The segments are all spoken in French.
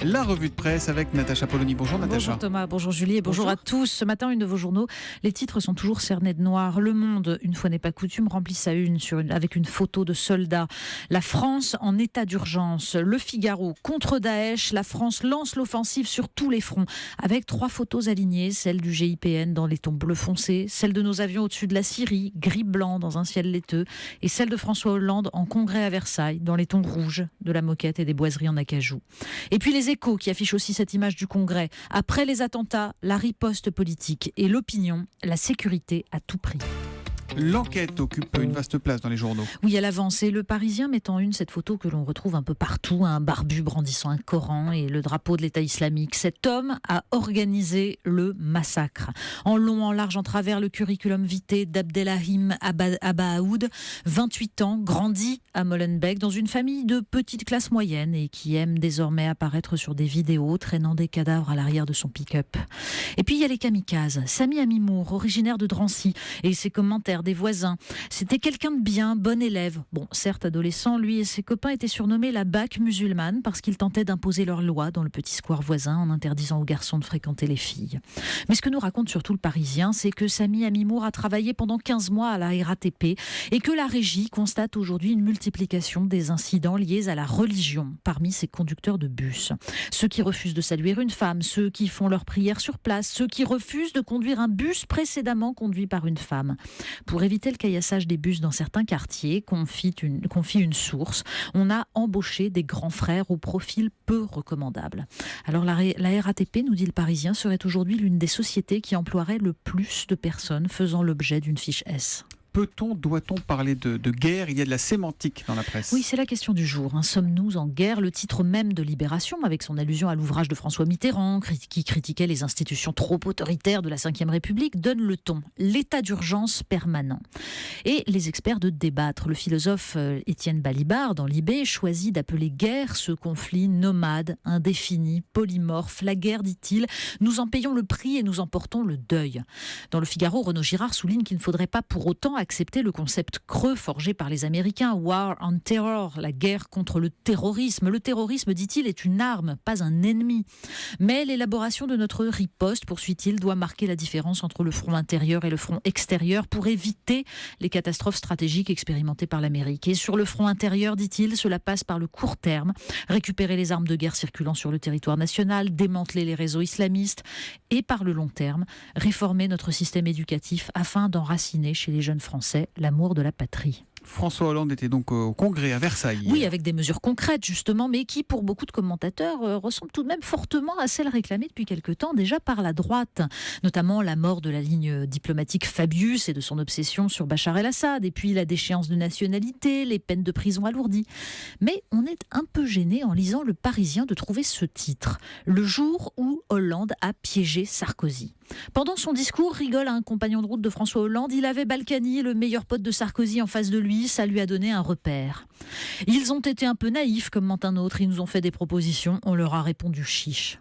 La revue de presse avec Natacha Polony. Bonjour Natacha. Bonjour Thomas, bonjour Julie et bonjour à tous. Ce matin, une de vos journaux, les titres sont toujours cernés de noir. Le Monde, une fois n'est pas coutume, remplit sa une avec une photo de soldats. La France en état d'urgence. Le Figaro, contre Daesh, la France lance l'offensive sur tous les fronts. Avec 3 photos alignées, celle du GIPN dans les tons bleu foncé, celle de nos avions au-dessus de la Syrie, gris-blanc dans un ciel laiteux, et celle de François Hollande en congrès à Versailles, dans les tons rouges de la moquette et des boiseries en acajou. Et puis les Échos qui affichent aussi cette image du Congrès. Après les attentats, la riposte politique et l'opinion, la sécurité à tout prix. L'enquête occupe une vaste place dans les journaux. Oui, à l'avancée, le Parisien met en une cette photo que l'on retrouve un peu partout, un barbu brandissant un Coran et le drapeau de l'État islamique. Cet homme a organisé le massacre. En long, en large, en travers, le curriculum vitae d'Abdelrahim Abaoud, 28 ans, grandi à Molenbeek, dans une famille de petite classe moyenne et qui aime désormais apparaître sur des vidéos traînant des cadavres à l'arrière de son pick-up. Et puis il y a les kamikazes. Sami Amimour, originaire de Drancy, et ses commentaires des voisins. C'était quelqu'un de bien, bon élève. Bon, certes adolescent, lui et ses copains étaient surnommés la BAC musulmane parce qu'ils tentaient d'imposer leur loi dans le petit square voisin en interdisant aux garçons de fréquenter les filles. Mais ce que nous raconte surtout le Parisien, c'est que Sami Amimour a travaillé pendant 15 mois à la RATP et que la régie constate aujourd'hui une multiplication des incidents liés à la religion parmi ses conducteurs de bus. Ceux qui refusent de saluer une femme, ceux qui font leur prière sur place, ceux qui refusent de conduire un bus précédemment conduit par une femme. Pour éviter le caillassage des bus dans certains quartiers, confie une source, on a embauché des grands frères au profil peu recommandable. Alors la RATP, nous dit le Parisien, serait aujourd'hui l'une des sociétés qui emploierait le plus de personnes faisant l'objet d'une fiche S. Peut-on, doit-on parler de guerre ? Il y a de la sémantique dans la presse. Oui, c'est la question du jour. Sommes-nous en guerre ? Le titre même de Libération, avec son allusion à l'ouvrage de François Mitterrand, qui critiquait les institutions trop autoritaires de la Ve République, donne le ton. L'état d'urgence permanent. Et les experts de débattre. Le philosophe Étienne Balibar, dans Libé, choisit d'appeler guerre ce conflit nomade, indéfini, polymorphe. La guerre, dit-il, nous en payons le prix et nous en portons le deuil. Dans le Figaro, Renaud Girard souligne qu'il ne faudrait pas pour autant accepter le concept creux forgé par les Américains, War on Terror, la guerre contre le terrorisme. Le terrorisme, dit-il, est une arme, pas un ennemi. Mais l'élaboration de notre riposte, poursuit-il, doit marquer la différence entre le front intérieur et le front extérieur pour éviter les catastrophes stratégiques expérimentées par l'Amérique. Et sur le front intérieur, dit-il, cela passe par le court terme, récupérer les armes de guerre circulant sur le territoire national, démanteler les réseaux islamistes, et par le long terme, réformer notre système éducatif afin d'enraciner chez les jeunes Français l'amour de la patrie. François Hollande était donc au Congrès à Versailles. Oui, avec des mesures concrètes justement, mais qui pour beaucoup de commentateurs ressemblent tout de même fortement à celles réclamées depuis quelque temps déjà par la droite, notamment la mort de la ligne diplomatique Fabius et de son obsession sur Bachar el-Assad, et puis la déchéance de nationalité, les peines de prison alourdies. Mais on est un peu gêné en lisant Le Parisien de trouver ce titre, le jour où Hollande a piégé Sarkozy. Pendant son discours, rigole un compagnon de route de François Hollande, il avait Balkany, le meilleur pote de Sarkozy, en face de lui, ça lui a donné un repère. Ils ont été un peu naïfs, commente un autre, ils nous ont fait des propositions, on leur a répondu chiche.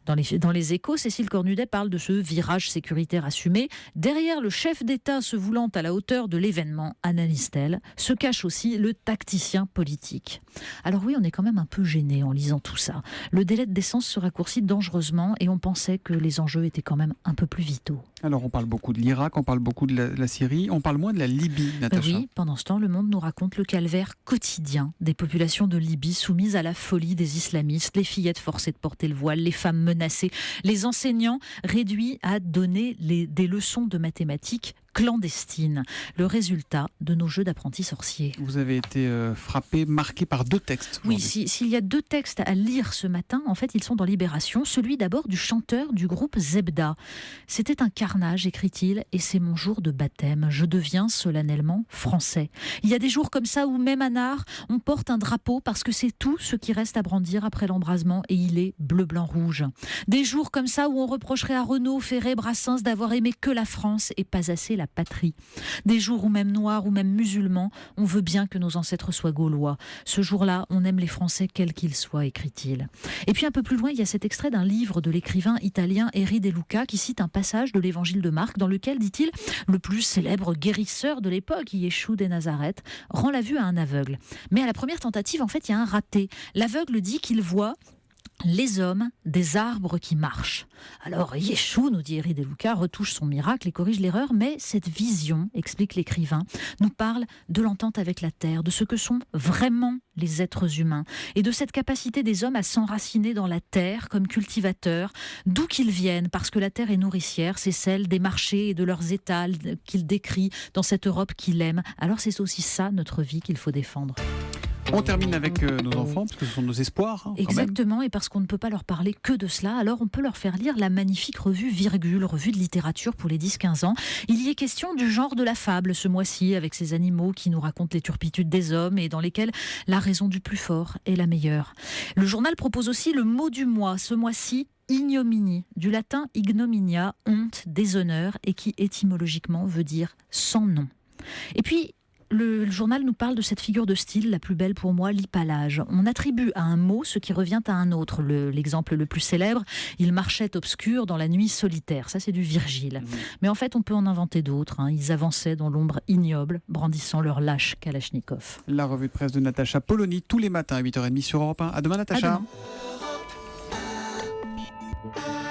Dans les Échos, Cécile Cornudet parle de ce virage sécuritaire assumé. Derrière le chef d'État se voulant à la hauteur de l'événement, analyse-t-elle, se cache aussi le tacticien politique. Alors oui, on est quand même un peu gêné en lisant tout ça. Le délai de décence se raccourcit dangereusement et on pensait que les enjeux étaient quand même un peu plus vitaux. Alors on parle beaucoup de l'Irak, on parle beaucoup de la Syrie, on parle moins de la Libye, Natacha. Oui, pendant ce temps, Le Monde nous raconte le calvaire quotidien des populations de Libye soumises à la folie des islamistes, les fillettes forcées de porter le voile, les femmes menacées, les enseignants réduits à donner des leçons de mathématiques clandestine. Le résultat de nos jeux d'apprentis sorciers. Vous avez été frappé, marqué par 2 textes. Oui, s'il y a 2 textes à lire ce matin, en fait, ils sont dans Libération. Celui d'abord du chanteur du groupe Zebda. C'était un carnage, écrit-il, et c'est mon jour de baptême. Je deviens solennellement français. Il y a des jours comme ça où, même à Nard, on porte un drapeau parce que c'est tout ce qui reste à brandir après l'embrasement et il est bleu, blanc, rouge. Des jours comme ça où on reprocherait à Renaud, Ferré, Brassens d'avoir aimé que la France et pas assez la patrie. Des jours où même noirs ou même musulmans, on veut bien que nos ancêtres soient gaulois. Ce jour-là, on aime les Français quels qu'ils soient, écrit-il. Et puis un peu plus loin, il y a cet extrait d'un livre de l'écrivain italien Eri De Luca qui cite un passage de l'évangile de Marc dans lequel, dit-il, le plus célèbre guérisseur de l'époque, Yeshua de Nazareth, rend la vue à un aveugle. Mais à la première tentative, en fait, il y a un raté. L'aveugle dit qu'il voit Les hommes, des arbres qui marchent. Alors, Yeshua, nous dit Eri De Luca, retouche son miracle et corrige l'erreur, mais cette vision, explique l'écrivain, nous parle de l'entente avec la terre, de ce que sont vraiment les êtres humains, et de cette capacité des hommes à s'enraciner dans la terre comme cultivateurs, d'où qu'ils viennent, parce que la terre est nourricière, c'est celle des marchés et de leurs étals qu'il décrit dans cette Europe qu'il aime. Alors c'est aussi ça, notre vie, qu'il faut défendre. On termine avec nos enfants, parce que ce sont nos espoirs. Exactement, et parce qu'on ne peut pas leur parler que de cela, alors on peut leur faire lire la magnifique revue Virgule, revue de littérature pour les 10-15 ans. Il y est question du genre de la fable ce mois-ci, avec ces animaux qui nous racontent les turpitudes des hommes et dans lesquels la raison du plus fort est la meilleure. Le journal propose aussi le mot du mois, ce mois-ci, ignominie, du latin ignominia, honte, déshonneur, et qui étymologiquement veut dire sans nom. Et puis, le journal nous parle de cette figure de style, la plus belle pour moi, l'hypallage. On attribue à un mot ce qui revient à un autre. L'exemple le plus célèbre, il marchait obscur dans la nuit solitaire. Ça, c'est du Virgile. Mais en fait, on peut en inventer d'autres. Ils avançaient dans l'ombre ignoble, brandissant leur lâche Kalachnikov. La revue de presse de Natacha Polony, tous les matins à 8h30 sur Europe 1. À demain, Natacha. À demain.